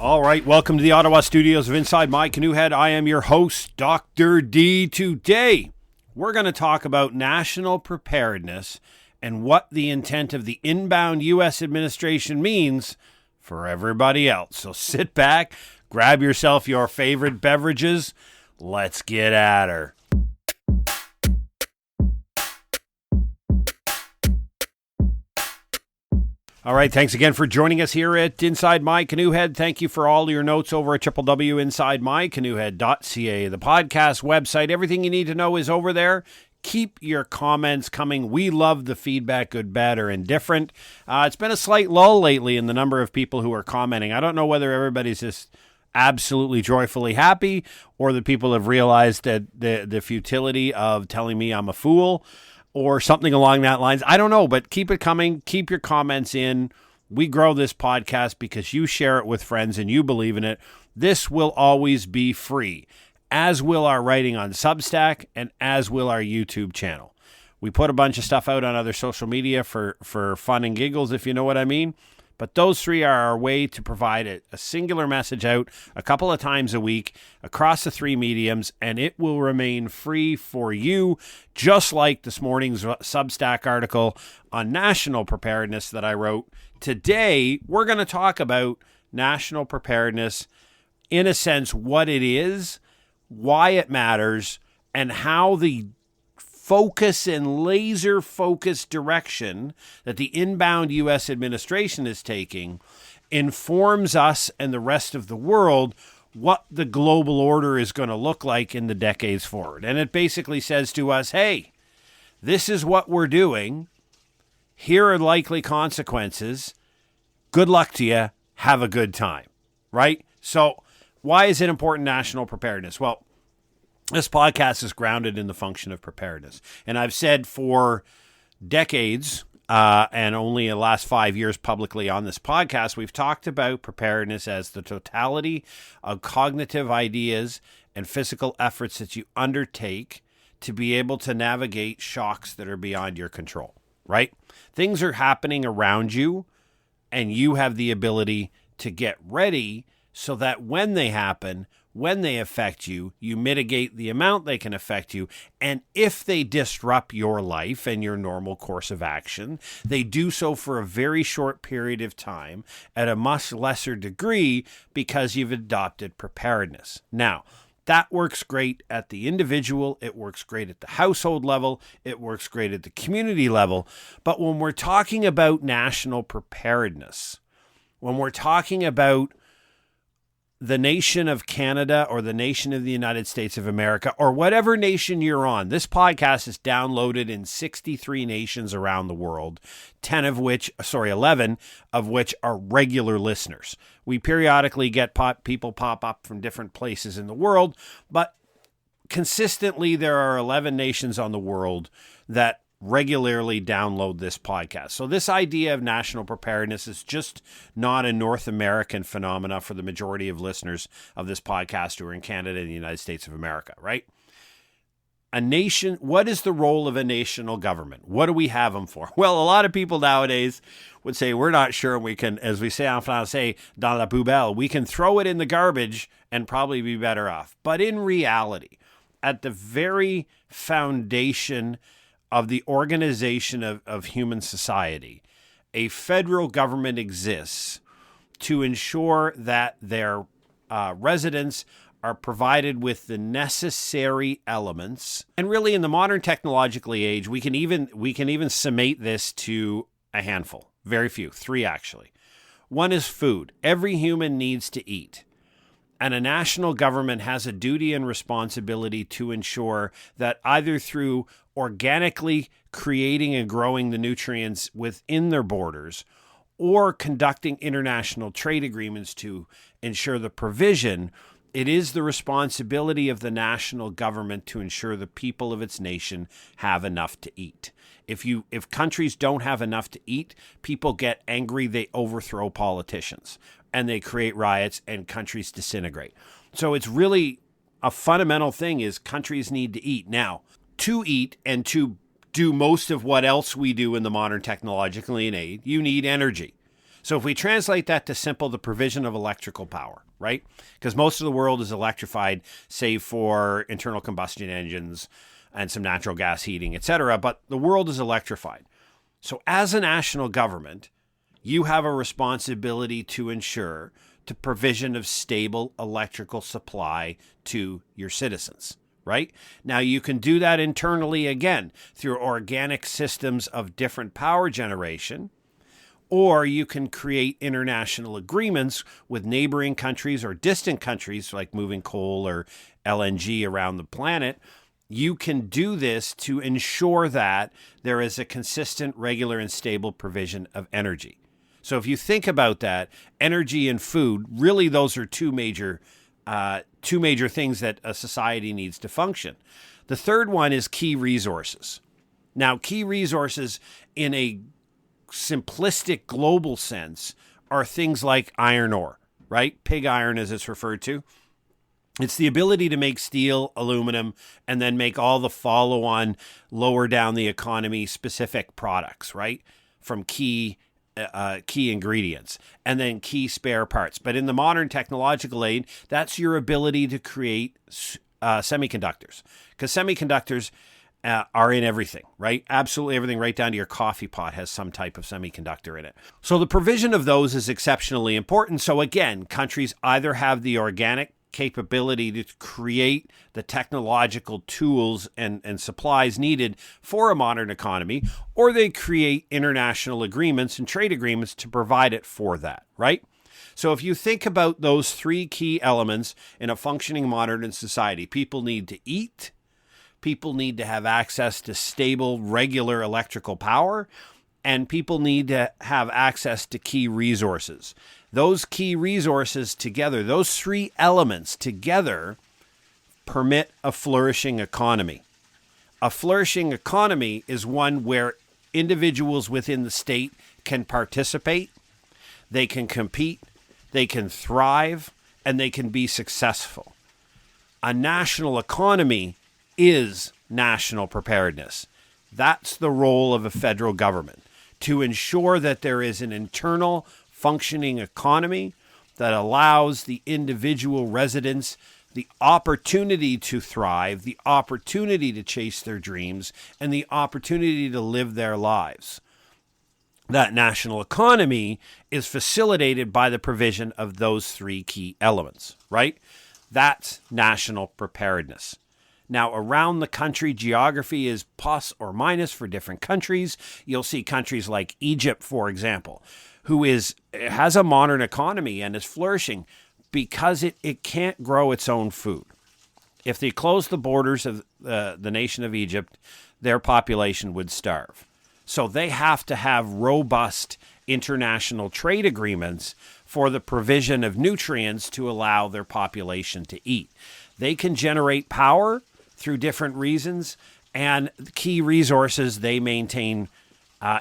All right, welcome to the Ottawa studios of Inside My Canoe Head. I am your host, Dr. D. Today, we're going to talk about national preparedness and what the intent of the inbound U.S. administration means for everybody else. So sit back, grab yourself your favorite beverages. Let's get at her. All right, thanks again for joining us here at Inside My Canoe Head. Thank you for all your notes over at www.insidemycanoehead.ca. The podcast website, everything you need to know is over there. Keep your comments coming. We love the feedback, good, bad, or indifferent. It's been a slight lull lately in the number of people who are commenting. I don't know whether everybody's just absolutely joyfully happy or the people have realized that the futility of telling me I'm a fool or something along that lines. I don't know, but keep it coming. Keep your comments in. We grow this podcast because you share it with friends and you believe in it. This will always be free, as will our writing on Substack and as will our YouTube channel. We put a bunch of stuff out on other social media for fun and giggles, if you know what I mean. But those three are our way to provide a singular message out a couple of times a week across the three mediums, and it will remain free for you, just like this morning's Substack article on national preparedness that I wrote. Today, we're going to talk about national preparedness, in a sense, what it is, why it matters, and how the focus and laser focused direction that the inbound U.S. administration is taking informs us and the rest of the world what the global order is going to look like in the decades forward. And it basically says to us, hey, this is what we're doing. Here are likely consequences. Good luck to you. Have a good time, right? So why is it important, national preparedness? Well, this podcast is grounded in the function of preparedness. And I've said for decades, and only in the last 5 years publicly on this podcast, we've talked about preparedness as the totality of cognitive ideas and physical efforts that you undertake to be able to navigate shocks that are beyond your control, right? Things are happening around you, and you have the ability to get ready so that when they happen, when they affect you, you mitigate the amount they can affect you. And if they disrupt your life and your normal course of action, they do so for a very short period of time at a much lesser degree because you've adopted preparedness. Now, that works great at the individual. It works great at the household level. It works great at the community level. But when we're talking about national preparedness, when we're talking about the nation of Canada or the nation of the United States of America or whatever nation you're on. This podcast is downloaded in 63 nations around the world, 11 of which are regular listeners. We periodically get people pop up from different places in the world, but consistently there are 11 nations on the world that regularly download this podcast. So this idea of national preparedness is just not a North American phenomena for the majority of listeners of this podcast who are in Canada and the United States of America, right? A nation, what is the role of a national government? What do we have them for? Well, a lot of people nowadays would say, we're not sure we can, as we say en français, dans la poubelle, we can throw it in the garbage and probably be better off. But in reality, at the very foundation of the organization of human society, a federal government exists to ensure that their residents are provided with the necessary elements. And really, in the modern technological age, we can even summate this to a handful, very few, three actually. One is food. Every human needs to eat. And a national government has a duty and responsibility to ensure that either through organically creating and growing the nutrients within their borders or conducting international trade agreements to ensure the provision, it is the responsibility of the national government to ensure the people of its nation have enough to eat. If countries don't have enough to eat, people get angry, they overthrow politicians, and they create riots and countries disintegrate. So it's really a fundamental thing is countries need to eat. Now, to eat and to do most of what else we do in the modern technological age, you need energy. So if we translate that to simple, the provision of electrical power, right? Because most of the world is electrified, save for internal combustion engines and some natural gas heating, etc. But the world is electrified. So as a national government, you have a responsibility to ensure the provision of stable electrical supply to your citizens, right? Now, you can do that internally, again, through organic systems of different power generation, or you can create international agreements with neighboring countries or distant countries, like moving coal or LNG around the planet. You can do this to ensure that there is a consistent, regular, and stable provision of energy. So if you think about that, energy and food, really those are two major things that a society needs to function. The third one is key resources. Now, key resources in a simplistic global sense are things like iron ore, right? Pig iron, as it's referred to. It's the ability to make steel, aluminum, and then make all the follow-on, lower down the economy specific products, right? From key ingredients and then key spare parts. But in the modern technological age, that's your ability to create semiconductors, because semiconductors are in everything, right? Absolutely everything, right down to your coffee pot has some type of semiconductor in it. So the provision of those is exceptionally important. So again, countries either have the organic capability to create the technological tools and supplies needed for a modern economy, or they create international agreements and trade agreements to provide it for that, right? So if you think about those three key elements in a functioning modern society, people need to eat, people need to have access to stable, regular electrical power, and people need to have access to key resources. Those key resources together, those three elements together, permit a flourishing economy. A flourishing economy is one where individuals within the state can participate, they can compete, they can thrive, and they can be successful. A national economy is national preparedness. That's the role of a federal government, to ensure that there is an internal functioning economy that allows the individual residents the opportunity to thrive, the opportunity to chase their dreams, and the opportunity to live their lives. That national economy is facilitated by the provision of those three key elements, right? That's national preparedness. Now, around the country, geography is plus or minus for different countries. You'll see countries like Egypt, for example, who has a modern economy and is flourishing because it can't grow its own food. If they close the borders of the nation of Egypt, their population would starve. So they have to have robust international trade agreements for the provision of nutrients to allow their population to eat. They can generate power through different reasons, and key resources, they maintain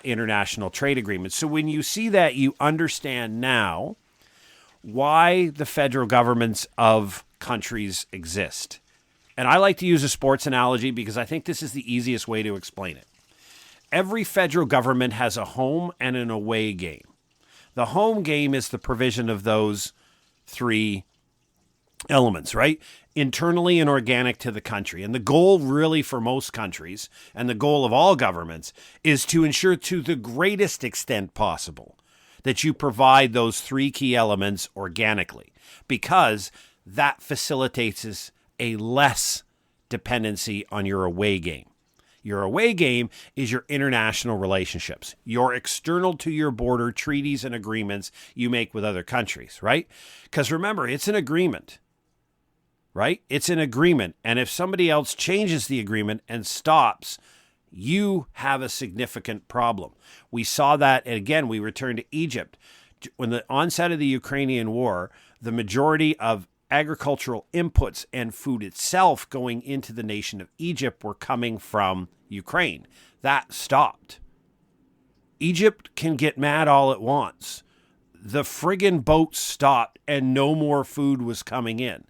international trade agreements. So when you see that, you understand now why the federal governments of countries exist. And I like to use a sports analogy because I think this is the easiest way to explain it. Every federal government has a home and an away game. The home game is the provision of those three elements, right? Internally and organic to the country. And the goal really for most countries, and the goal of all governments, is to ensure to the greatest extent possible that you provide those three key elements organically, because that facilitates a less dependency on your away game. Your away game is your international relationships, your external to your border treaties and agreements you make with other countries, right? Because remember, it's an agreement. Right? It's an agreement. And if somebody else changes the agreement and stops, you have a significant problem. We saw that, and again, we return to Egypt. When the onset of the Ukrainian war, the majority of agricultural inputs and food itself going into the nation of Egypt were coming from Ukraine. That stopped. Egypt can get mad all it wants. The friggin' boats stopped and no more food was coming in.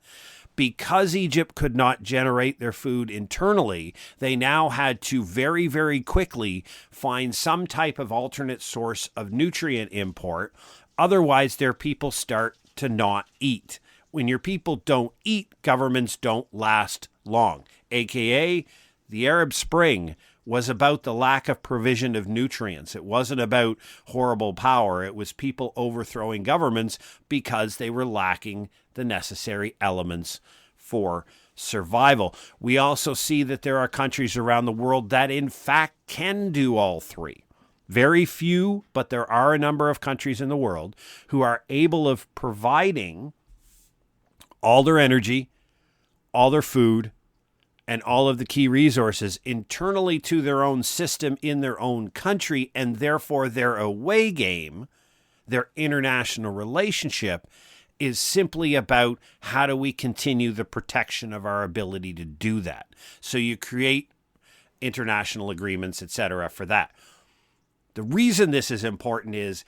Because Egypt could not generate their food internally, they now had to very, very quickly find some type of alternate source of nutrient import, Otherwise, their people start to not eat. When your people don't eat, governments don't last long. AKA, the Arab Spring was about the lack of provision of nutrients. It wasn't about horrible power. It was people overthrowing governments because they were lacking the necessary elements for survival. We also see that there are countries around the world that in fact can do all three. Very few, but there are a number of countries in the world who are able of providing all their energy, all their food, and all of the key resources internally to their own system in their own country, and therefore their away game, their international relationship, is simply about how do we continue the protection of our ability to do that. So you create international agreements, etc., for that. The reason this is important is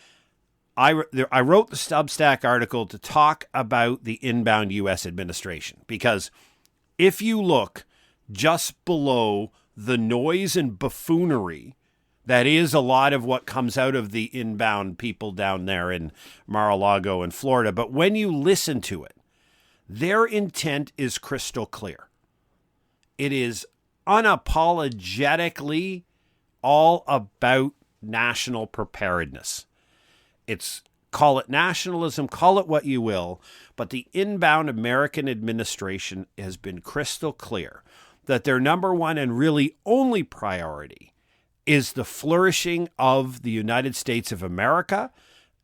I wrote the Substack article to talk about the inbound U.S. administration, because if you look just below the noise and buffoonery that is a lot of what comes out of the inbound people down there in Mar-a-Lago in Florida, but when you listen to it, their intent is crystal clear. It is unapologetically all about national preparedness. Call it nationalism, call it what you will, but the inbound American administration has been crystal clear that their number one and really only priority is the flourishing of the United States of America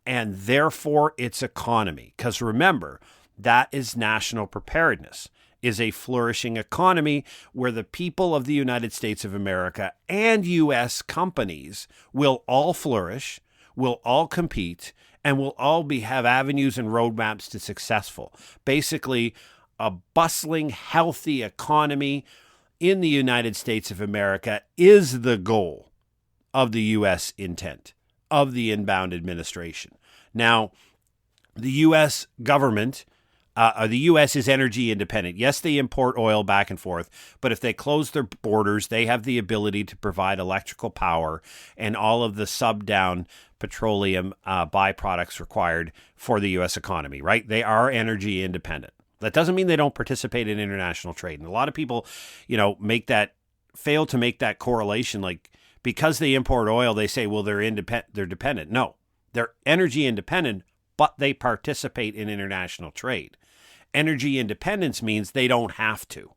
and therefore its economy. Because remember, that is national preparedness, is a flourishing economy where the people of the United States of America and U.S. companies will all flourish, will all compete, and will all have avenues and roadmaps to successful. Basically, a bustling, healthy economy in the United States of America is the goal of the U.S. intent, of the inbound administration. Now, the U.S. government, the U.S. is energy independent. Yes, they import oil back and forth, but if they close their borders, they have the ability to provide electrical power and all of the sub-down petroleum byproducts required for the U.S. economy, right? They are energy independent. That doesn't mean they don't participate in international trade. And a lot of people, fail to make that correlation. Like, because they import oil, they say, well, they're dependent. No, they're energy independent, but they participate in international trade. Energy independence means they don't have to.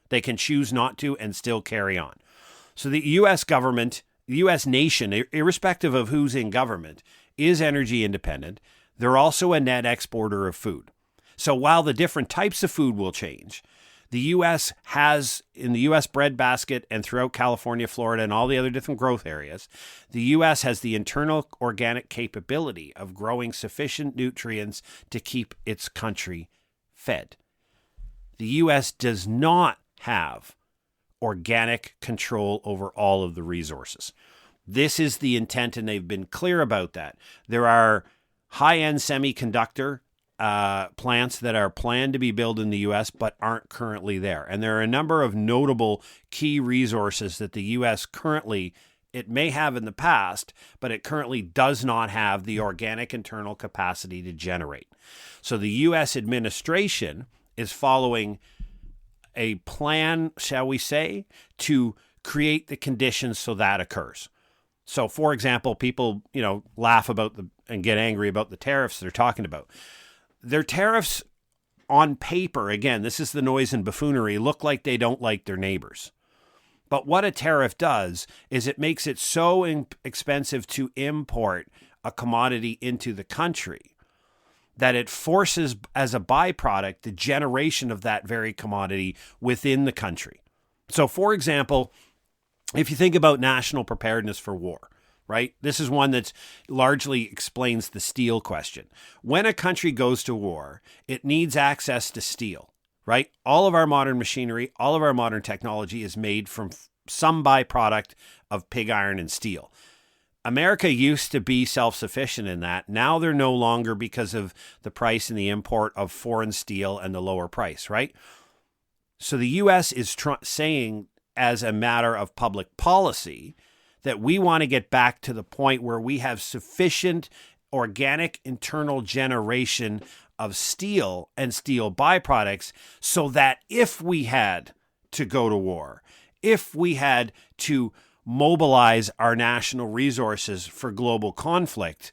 They can choose not to and still carry on. So the U.S. government, the U.S. nation, irrespective of who's in government, is energy independent. They're also a net exporter of food. So while the different types of food will change, the U.S. has, in the U.S. breadbasket and throughout California, Florida, and all the other different growth areas, the U.S. has the internal organic capability of growing sufficient nutrients to keep its country fed. The U.S. does not have organic control over all of the resources. This is the intent, and they've been clear about that. There are high-end semiconductor plants that are planned to be built in the U.S. but aren't currently there. And there are a number of notable key resources that the U.S. currently, it may have in the past, but it currently does not have the organic internal capacity to generate. So the U.S. administration is following a plan, shall we say, to create the conditions so that occurs. So, for example, people, laugh about and get angry about the tariffs they're talking about. Their tariffs on paper, again, this is the noise and buffoonery, look like they don't like their neighbors. But what a tariff does is it makes it so expensive to import a commodity into the country that it forces, as a byproduct, the generation of that very commodity within the country. So, for example, if you think about national preparedness for war, right? This is one that largely explains the steel question. When a country goes to war, it needs access to steel, right? All of our modern machinery, all of our modern technology is made from some byproduct of pig iron and steel. America used to be self-sufficient in that. Now they're no longer, because of the price and the import of foreign steel and the lower price, right? So the U.S. is saying, as a matter of public policy, that we want to get back to the point where we have sufficient organic internal generation of steel and steel byproducts, so that if we had to go to war, if we had to mobilize our national resources for global conflict,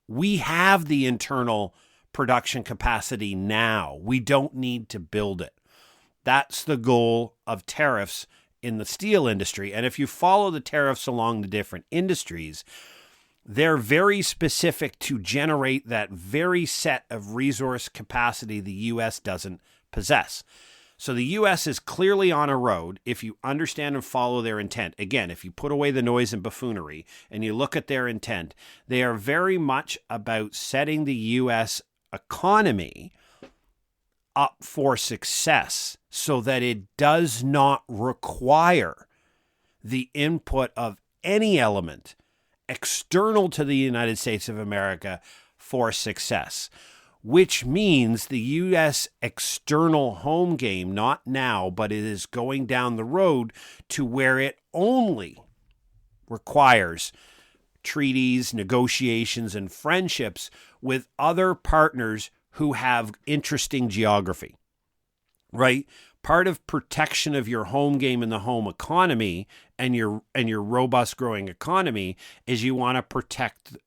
we have the internal production capacity now. We don't need to build it. That's the goal of tariffs in the steel industry. And if you follow the tariffs along the different industries, they're very specific to generate that very set of resource capacity the U.S. doesn't possess. So the U.S. is clearly on a road, if you understand and follow their intent. Again, if you put away the noise and buffoonery and you look at their intent, they are very much about setting the U.S. economy up for success so that it does not require the input of any element external to the United States of America for success, which means the U.S. external home game, not now, but it is going down the road to where it only requires treaties, negotiations, and friendships with other partners who have interesting geography, right? Part of protection of your home game in the home economy and your robust growing economy is you want to protect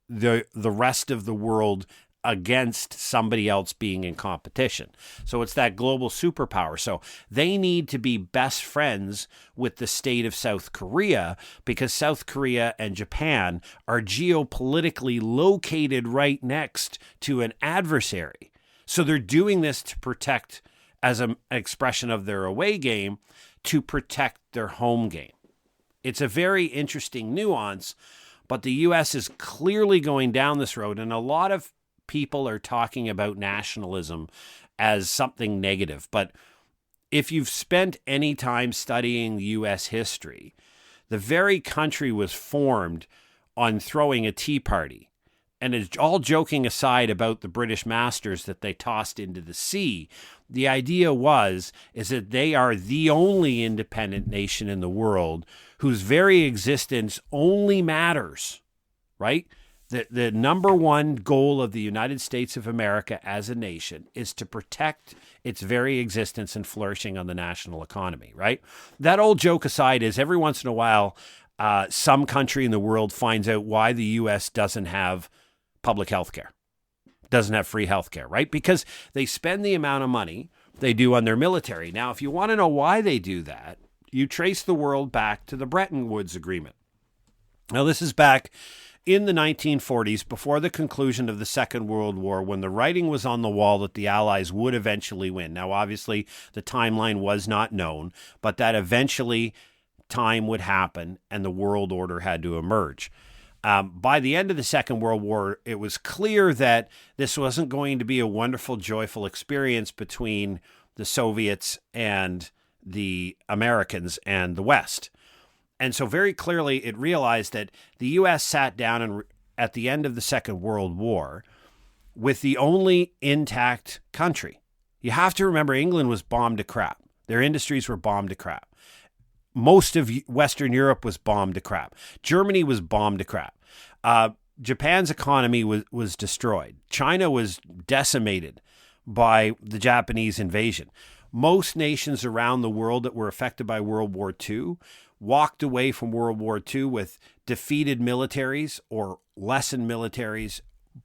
the rest of the world against somebody else being in competition. So it's that global superpower. So they need to be best friends with the state of South Korea because South Korea and Japan are geopolitically located right next to an adversary. So they're doing this to protect, as an expression of their away game, to protect their home game. It's a very interesting nuance, but the U.S. is clearly going down this road, and a lot of people are talking about nationalism as something negative. But if you've spent any time studying U.S. history, the very country was formed on throwing a tea party. And it's all joking aside about the British masters that they tossed into the sea. The idea is that they are the only independent nation in the world whose very existence only matters, right? The number one goal of the United States of America as a nation is to protect its very existence and flourishing on the national economy, right? That old joke aside is every once in a while, some country in the world finds out why the U.S. doesn't have public health care, doesn't have free health care, right? Because they spend the amount of money they do on their military. Now, if you want to know why they do that, you trace the world back to the Bretton Woods Agreement. Now, this is back in the 1940s, before the conclusion of the Second World War, when the writing was on the wall that the Allies would eventually win. Now, obviously, the timeline was not known, but that eventually time would happen and the world order had to emerge. By the end of the Second World War, it was clear that this wasn't going to be a wonderful, joyful experience between the Soviets and the Americans and the West. And so very clearly it realized that the U.S. sat down and at the end of the Second World War with the only intact country. You have to remember England was bombed to crap. Their industries were bombed to crap. Most of Western Europe was bombed to crap. Germany was bombed to crap. Japan's economy was destroyed. China was decimated by the Japanese invasion. Most nations around the world that were affected by World War II walked away from World War II with defeated militaries or lessened militaries,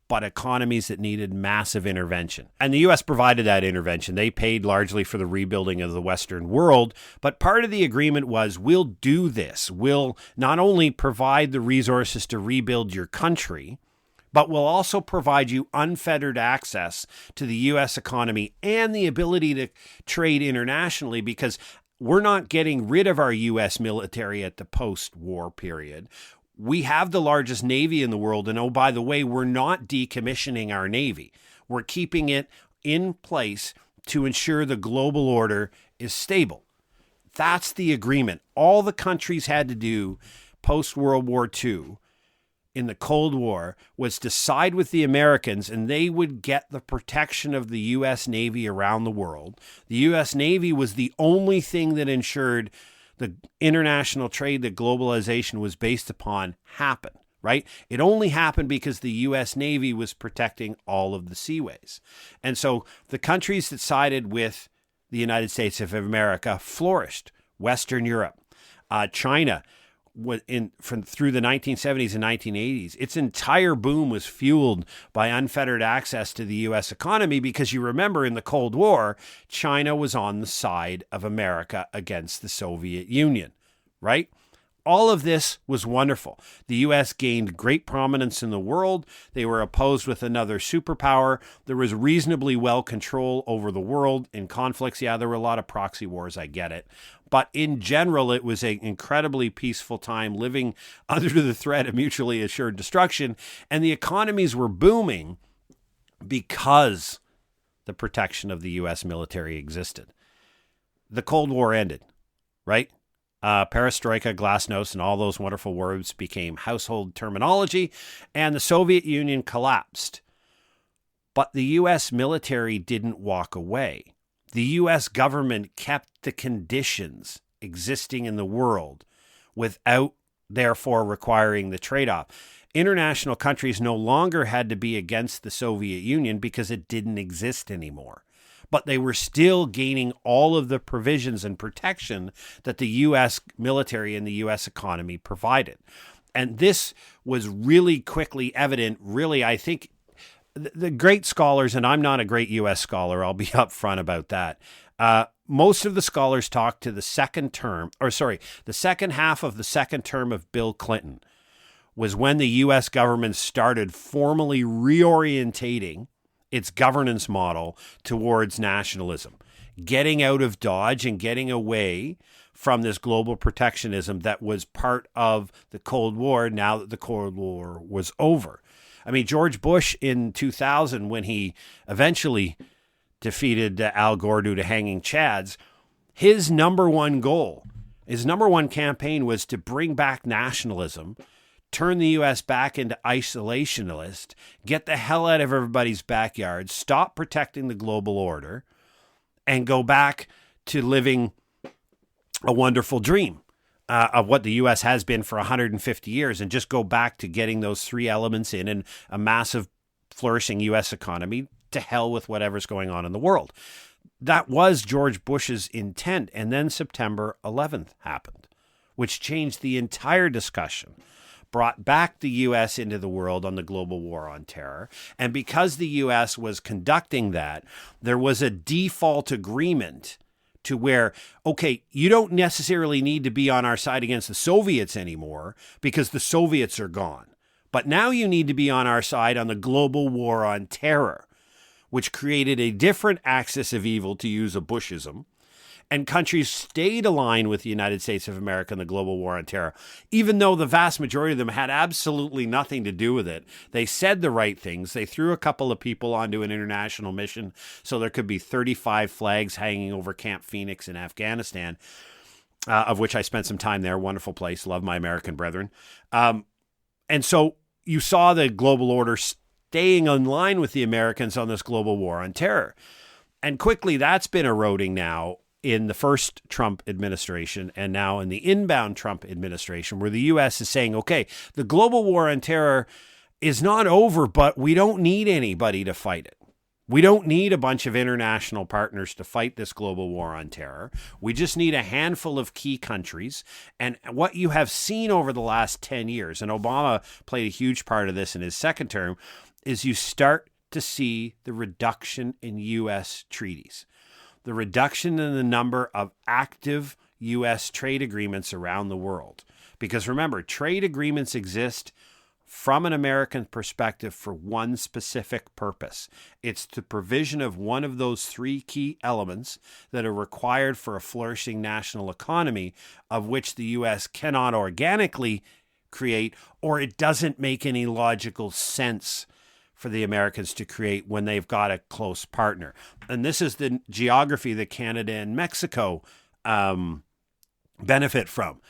but economies that needed massive intervention. And the U.S. provided that intervention. They paid largely for the rebuilding of the Western world, but part of the agreement was, we'll do this. We'll not only provide the resources to rebuild your country, but we'll also provide you unfettered access to the U.S. economy and the ability to trade internationally, because we're not getting rid of our U.S. military at the post-war period. We have the largest Navy in the world, and oh, by the way, we're not decommissioning our Navy. We're keeping it in place to ensure the global order is stable. That's the agreement. All the countries had to do post-World War II in the Cold War was to side with the Americans, and they would get the protection of the U.S. Navy around the world. The U.S. Navy was the only thing that ensured the international trade that globalization was based upon happen, right? It only happened because the U.S. Navy was protecting all of the seaways. And so the countries that sided with the United States of America flourished. Western Europe, China, through the 1970s and 1980s, its entire boom was fueled by unfettered access to the U.S. economy because you remember in the Cold War, China was on the side of America against the Soviet Union, right? All of this was wonderful. The U.S. gained great prominence in the world. They were opposed with another superpower. There was reasonably well control over the world in conflicts. Yeah, there were a lot of proxy wars. I get it. But in general, it was an incredibly peaceful time living under the threat of mutually assured destruction. And the economies were booming because the protection of the U.S. military existed. The Cold War ended, right? Perestroika, glasnost, and all those wonderful words became household terminology, and the Soviet Union collapsed. But the U.S. military didn't walk away. The U.S. government kept the conditions existing in the world without, therefore, requiring the trade-off. International countries no longer had to be against the Soviet Union because it didn't exist anymore. But they were still gaining all of the provisions and protection that the U.S. military and the U.S. economy provided. And this was really quickly evident, really, I think, the great scholars, and I'm not a great U.S. scholar, I'll be upfront about that. Most of the scholars talk to the second half of the second term of Bill Clinton was when the U.S. government started formally reorientating its governance model towards nationalism, getting out of Dodge and getting away from this global protectionism that was part of the Cold War now that the Cold War was over. I mean, George Bush in 2000, when he eventually defeated Al Gore due to hanging chads, his number one goal, his number one campaign was to bring back nationalism, turn the U.S. back into isolationist, get the hell out of everybody's backyard, stop protecting the global order, and go back to living a wonderful dream of what the U.S. has been for 150 years, and just go back to getting those three elements in and a massive flourishing U.S. economy. To hell with whatever's going on in the world. That was George Bush's intent. And then September 11th happened, which changed the entire discussion, brought back the U.S. into the world on the global war on terror. And because the U.S. was conducting that, there was a default agreement to where, okay, you don't necessarily need to be on our side against the Soviets anymore because the Soviets are gone. But now you need to be on our side on the global war on terror, which created a different axis of evil, to use a Bushism, and countries stayed aligned with the United States of America in the global war on terror, even though the vast majority of them had absolutely nothing to do with it. They said the right things. They threw a couple of people onto an international mission so there could be 35 flags hanging over Camp Phoenix in Afghanistan, of which I spent some time there. Wonderful place. Love my American brethren. And so you saw the global order staying in line with the Americans on this global war on terror. And quickly that's been eroding now in the first Trump administration and now in the inbound Trump administration, where the U.S. is saying, okay, the global war on terror is not over, but we don't need anybody to fight it. We don't need a bunch of international partners to fight this global war on terror. We just need a handful of key countries. And what you have seen over the last 10 years, and Obama played a huge part of this in his second term, is you start to see the reduction in U.S. treaties, the reduction in the number of active U.S. trade agreements around the world. Because remember, trade agreements exist from an American perspective for one specific purpose. It's the provision of one of those three key elements that are required for a flourishing national economy, of which the U.S. cannot organically create, or it doesn't make any logical sense for the Americans to create when they've got a close partner. And this is the geography that Canada and Mexico benefit from.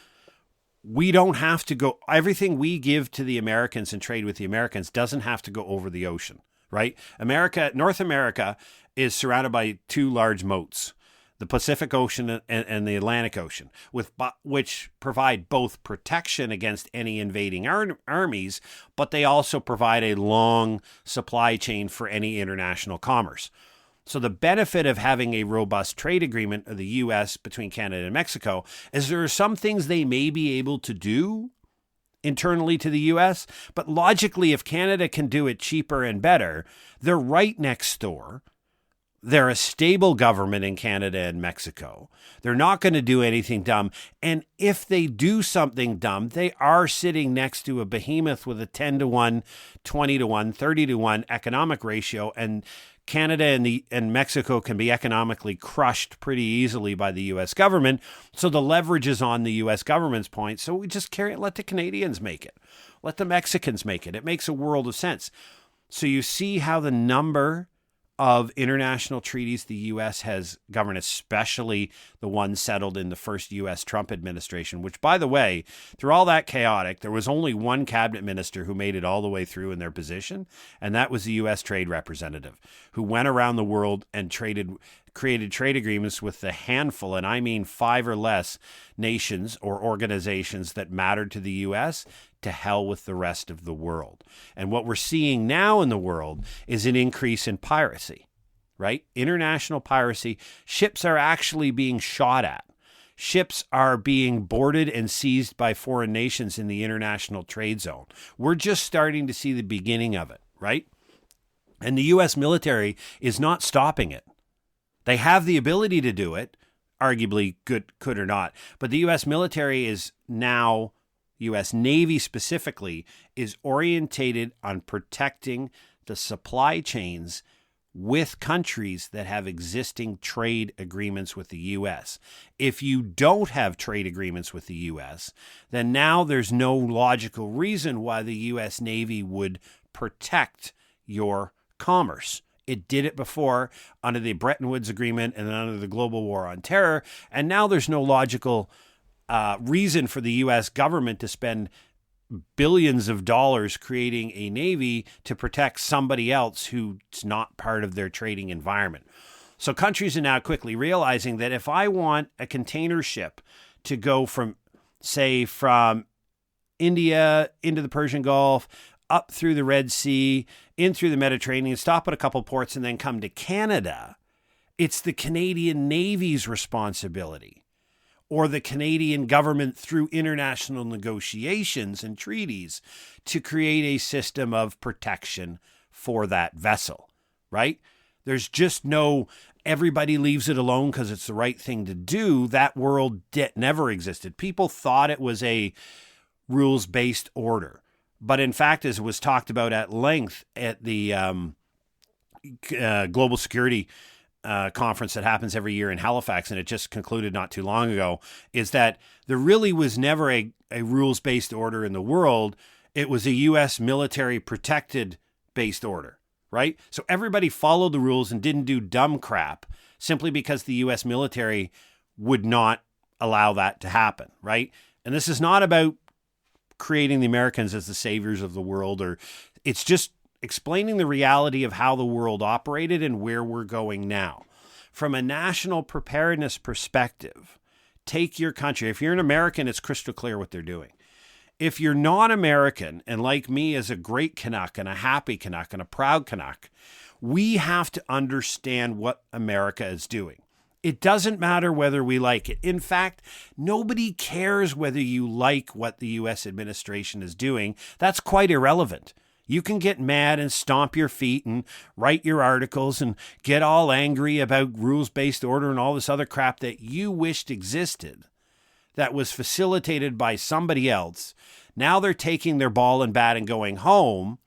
We don't have to go, everything we give to the Americans and trade with the Americans doesn't have to go over the ocean, right? North America is surrounded by two large moats. the Pacific Ocean and the Atlantic Ocean, which provide both protection against any invading armies, but they also provide a long supply chain for any international commerce. So the benefit of having a robust trade agreement of the U.S. between Canada and Mexico is there are some things they may be able to do internally to the U.S., but logically, if Canada can do it cheaper and better, they're right next door. They're a stable government in Canada and Mexico. They're not going to do anything dumb. And if they do something dumb, they are sitting next to a behemoth with a 10-to-1, 20-to-1, 30-to-1 economic ratio. And Canada and Mexico can be economically crushed pretty easily by the U.S. government. So the leverage is on the U.S. government's point. So we just let the Canadians make it. Let the Mexicans make it. It makes a world of sense. So you see how the number of international treaties the U.S. has governed, especially the ones settled in the first U.S. Trump administration, which, by the way, through all that chaotic, there was only one cabinet minister who made it all the way through in their position, and that was the U.S. Trade Representative, who went around the world and created trade agreements with the handful, and I mean 5 or less nations or organizations that mattered to the U.S., to hell with the rest of the world. And what we're seeing now in the world is an increase in piracy, right? International piracy. Ships are actually being shot at. Ships are being boarded and seized by foreign nations in the international trade zone. We're just starting to see the beginning of it, right? And the U.S. military is not stopping it. They have the ability to do it, arguably could or not. But the U.S. military is now, U.S. Navy specifically, is orientated on protecting the supply chains with countries that have existing trade agreements with the U.S. If you don't have trade agreements with the U.S., then now there's no logical reason why the U.S. Navy would protect your commerce. It did it before under the Bretton Woods Agreement and then under the Global War on Terror, and now there's no logical reason for the U.S. government to spend billions of dollars creating a navy to protect somebody else who's not part of their trading environment. So countries are now quickly realizing that if I want a container ship to go from India into the Persian Gulf, up through the Red Sea, in through the Mediterranean, stop at a couple ports, and then come to Canada, it's the Canadian Navy's responsibility, or the Canadian government through international negotiations and treaties to create a system of protection for that vessel, right? There's just no, everybody leaves it alone because it's the right thing to do. That world never existed. People thought it was a rules-based order. But in fact, as was talked about at length at the Global Security conference that happens every year in Halifax, and it just concluded not too long ago, is that there really was never a rules-based order in the world. It was a U.S. military protected-based order, right? So everybody followed the rules and didn't do dumb crap simply because the U.S. military would not allow that to happen, right? And this is not about creating the Americans as the saviors of the world, or it's just explaining the reality of how the world operated and where we're going now. From a national preparedness perspective, take your country. If you're an American, it's crystal clear what they're doing. If you're not American, and like me as a great Canuck and a happy Canuck and a proud Canuck, we have to understand what America is doing. It doesn't matter whether we like it. In fact, nobody cares whether you like what the U.S. administration is doing. That's quite irrelevant. You can get mad and stomp your feet and write your articles and get all angry about rules-based order and all this other crap that you wished existed, that was facilitated by somebody else. Now they're taking their ball and bat and going home,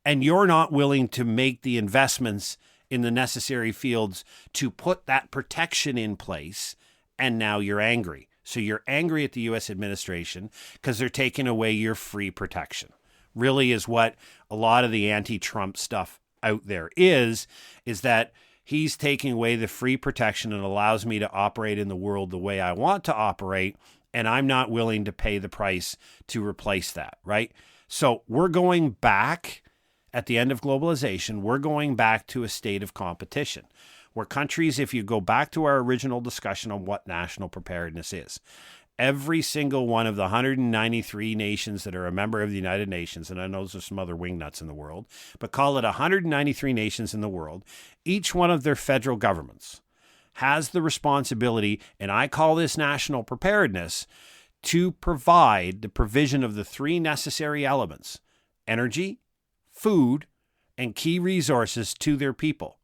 and you're not willing to make the investments in the necessary fields to put that protection in place, and now you're angry. So you're angry at the U.S. administration because they're taking away your free protection. Really is what a lot of the anti-Trump stuff out there is that he's taking away the free protection and allows me to operate in the world the way I want to operate, and I'm not willing to pay the price to replace that, right? So we're going back. At the end of globalization, we're going back to a state of competition. where countries, if you go back to our original discussion on what national preparedness is, every single one of the 193 nations that are a member of the United Nations, and I know there's some other wingnuts in the world, but call it 193 nations in the world, each one of their federal governments has the responsibility, and I call this national preparedness, to provide the provision of the three necessary elements: energy, food, and key resources to their people.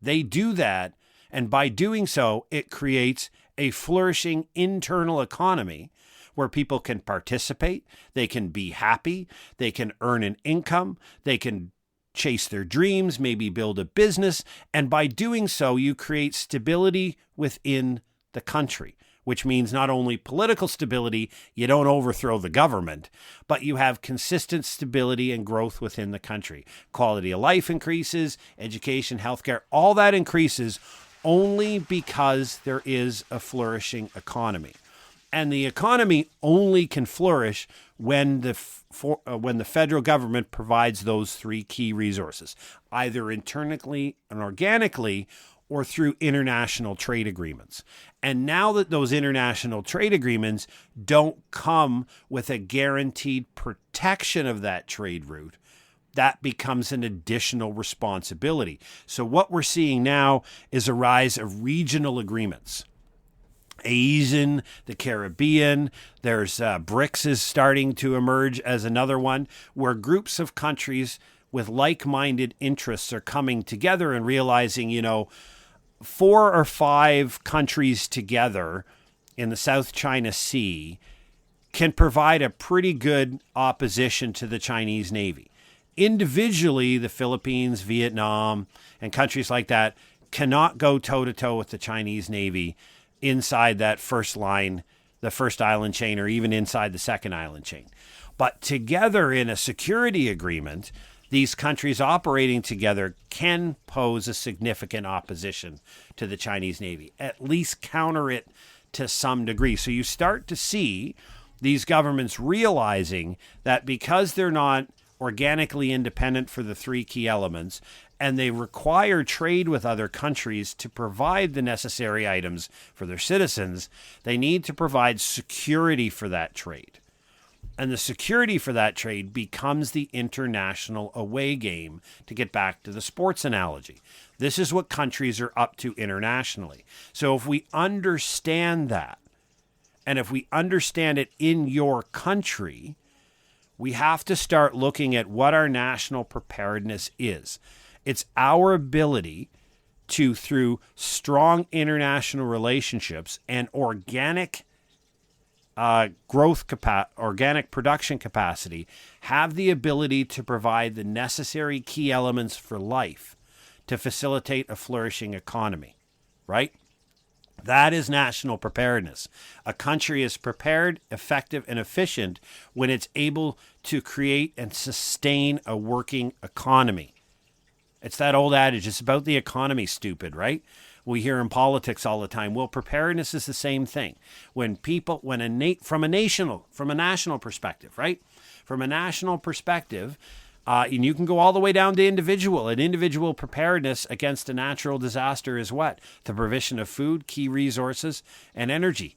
They do that, and by doing so, it creates a flourishing internal economy where people can participate, they can be happy, they can earn an income, they can chase their dreams, maybe build a business, and by doing so, you create stability within the country, which means not only political stability, you don't overthrow the government, but you have consistent stability and growth within the country. Quality of life increases, education, healthcare, all that increases only because there is a flourishing economy. And the economy only can flourish when the federal government provides those three key resources, either internally and organically or through international trade agreements. And now that those international trade agreements don't come with a guaranteed protection of that trade route, that becomes an additional responsibility. So what we're seeing now is a rise of regional agreements. Asian, the Caribbean, there's BRICS is starting to emerge as another one, where groups of countries with like-minded interests are coming together and realizing, 4 or 5 countries together in the South China Sea can provide a pretty good opposition to the Chinese Navy. Individually, the Philippines, Vietnam, and countries like that cannot go toe-to-toe with the Chinese Navy inside that first line, the first island chain, or even inside the second island chain. But together in a security agreement, these countries operating together can pose a significant opposition to the Chinese Navy, at least counter it to some degree. So you start to see these governments realizing that because they're not organically independent for the three key elements, and they require trade with other countries to provide the necessary items for their citizens, they need to provide security for that trade. And the security for that trade becomes the international away game, to get back to the sports analogy. This is what countries are up to internationally. So if we understand that, and if we understand it in your country, we have to start looking at what our national preparedness is. It's our ability to, through strong international relationships and organic organic production capacity, have the ability to provide the necessary key elements for life to facilitate a flourishing economy, right? That is national preparedness. A country is prepared, effective, and efficient when it's able to create and sustain a working economy. It's that old adage, it's about the economy, stupid, right? We hear in politics all the time. Well, preparedness is the same thing. From a national perspective, right? From a national perspective, and you can go all the way down to individual. An individual preparedness against a natural disaster is what? The provision of food, key resources, and energy.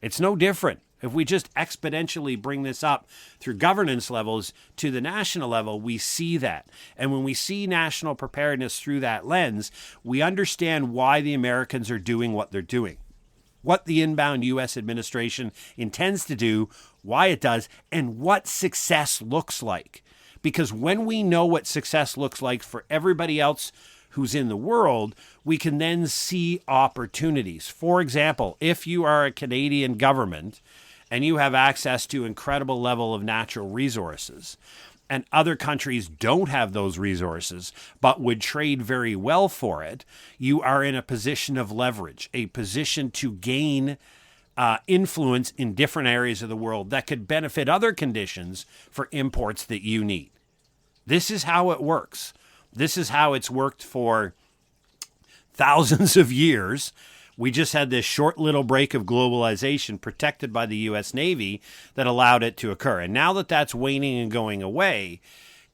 It's no different. If we just exponentially bring this up through governance levels to the national level, we see that. And when we see national preparedness through that lens, we understand why the Americans are doing what they're doing, what the inbound U.S. administration intends to do, why it does, and what success looks like. Because when we know what success looks like for everybody else who's in the world, we can then see opportunities. For example, if you are a Canadian government and you have access to incredible level of natural resources, and other countries don't have those resources but would trade very well for it, you are in a position of leverage, a position to gain influence in different areas of the world that could benefit other conditions for imports that you need. This is how it works. This is how it's worked for thousands of years. We just had this short little break of globalization protected by the U.S. Navy that allowed it to occur. And now that that's waning and going away,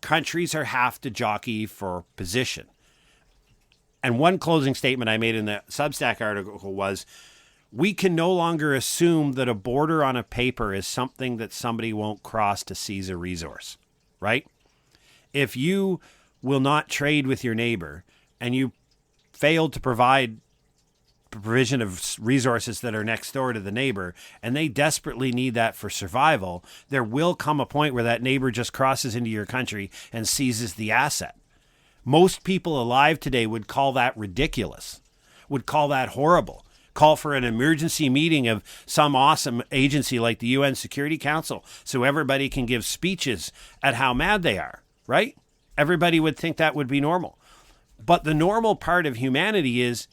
countries have to jockey for position. And one closing statement I made in the Substack article was, we can no longer assume that a border on a paper is something that somebody won't cross to seize a resource, right? If you will not trade with your neighbor and you fail to provide provision of resources that are next door to the neighbor, and they desperately need that for survival, there will come a point where that neighbor just crosses into your country and seizes the asset. Most people alive today would call that ridiculous, would call that horrible, call for an emergency meeting of some awesome agency like the UN Security Council so everybody can give speeches at how mad they are, right? Everybody would think that would be normal. But the normal part of humanity is,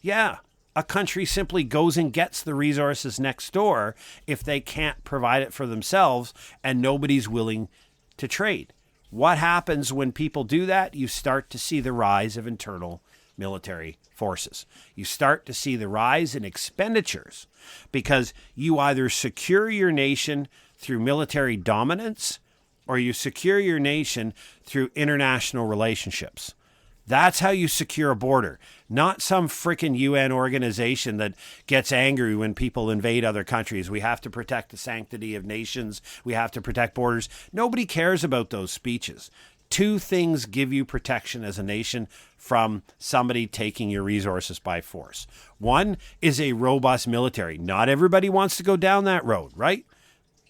a country simply goes and gets the resources next door if they can't provide it for themselves and nobody's willing to trade. What happens when people do that? You start to see the rise of internal military forces. You start to see the rise in expenditures because you either secure your nation through military dominance or you secure your nation through international relationships. That's how you secure a border, not some freaking UN organization that gets angry when people invade other countries. We have to protect the sanctity of nations. We have to protect borders. Nobody cares about those speeches. Two things give you protection as a nation from somebody taking your resources by force. One is a robust military. Not everybody wants to go down that road, right?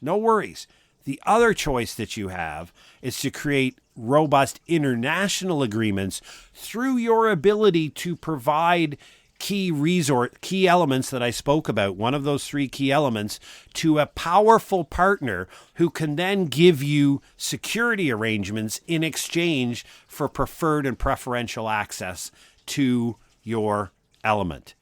No worries. The other choice that you have is to create robust international agreements through your ability to provide key elements that I spoke about, one of those three key elements, to a powerful partner who can then give you security arrangements in exchange for preferred and preferential access to your element.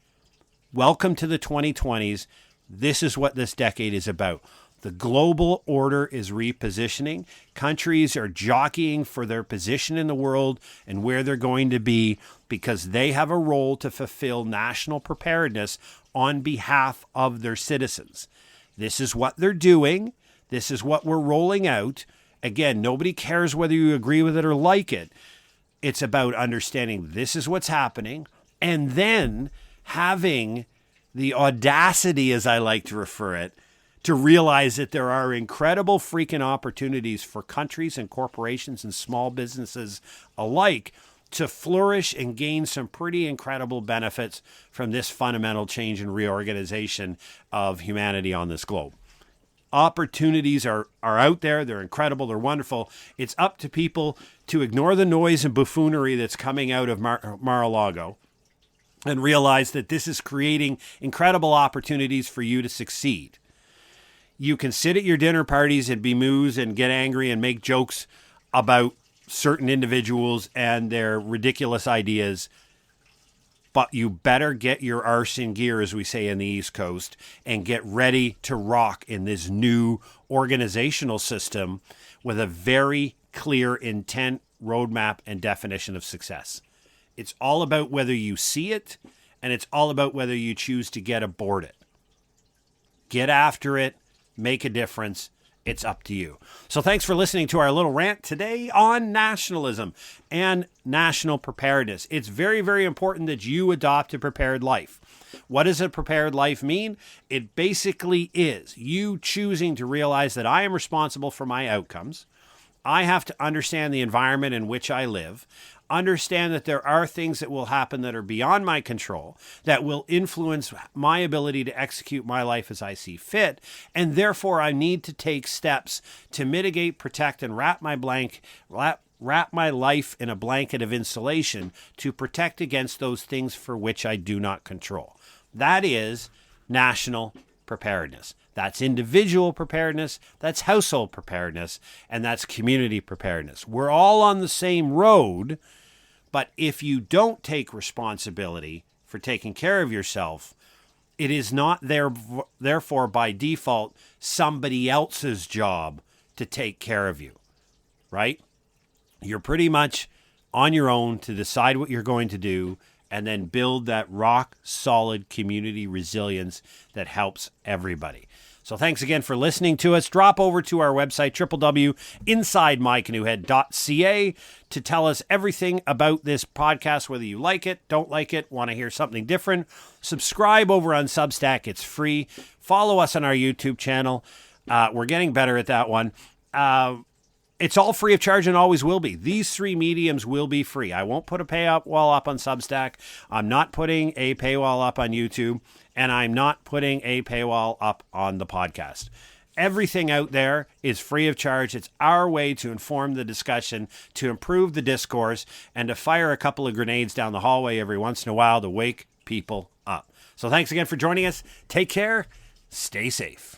Welcome to the 2020s. This is what this decade is about. The global order is repositioning. Countries are jockeying for their position in the world and where they're going to be because they have a role to fulfill national preparedness on behalf of their citizens. This is what they're doing. This is what we're rolling out. Again, nobody cares whether you agree with it or like it. It's about understanding this is what's happening and then having the audacity, as I like to refer it, to realize that there are incredible freaking opportunities for countries and corporations and small businesses alike to flourish and gain some pretty incredible benefits from this fundamental change and reorganization of humanity on this globe. Opportunities are out there. They're incredible. They're wonderful. It's up to people to ignore the noise and buffoonery that's coming out of Mar-a-Lago and realize that this is creating incredible opportunities for you to succeed. You can sit at your dinner parties and bemoose and get angry and make jokes about certain individuals and their ridiculous ideas, but you better get your arse in gear, as we say in the East Coast, and get ready to rock in this new organizational system with a very clear intent, roadmap, and definition of success. It's all about whether you see it, and it's all about whether you choose to get aboard it. Get after it. Make a difference. It's up to you. So thanks for listening to our little rant today on nationalism and national preparedness. It's very, very important that you adopt a prepared life. What does a prepared life mean? It basically is you choosing to realize that I am responsible for my outcomes. I have to understand the environment in which I live. Understand that there are things that will happen that are beyond my control, that will influence my ability to execute my life as I see fit, and therefore I need to take steps to mitigate, protect, and wrap my life in a blanket of insulation to protect against those things for which I do not control. That is national preparedness. That's individual preparedness, that's household preparedness, and that's community preparedness. We're all on the same road, but if you don't take responsibility for taking care of yourself, it is not therefore by default somebody else's job to take care of you, right? You're pretty much on your own to decide what you're going to do and then build that rock solid community resilience that helps everybody. So thanks again for listening to us. Drop over to our website, www.insidemycanoehead.ca, to tell us everything about this podcast, whether you like it, don't like it, want to hear something different. Subscribe over on Substack. It's free. Follow us on our YouTube channel. We're getting better at that one. It's all free of charge and always will be. These three mediums will be free. I won't put a paywall up on Substack. I'm not putting a paywall up on YouTube. And I'm not putting a paywall up on the podcast. Everything out there is free of charge. It's our way to inform the discussion, to improve the discourse, and to fire a couple of grenades down the hallway every once in a while to wake people up. So thanks again for joining us. Take care. Stay safe.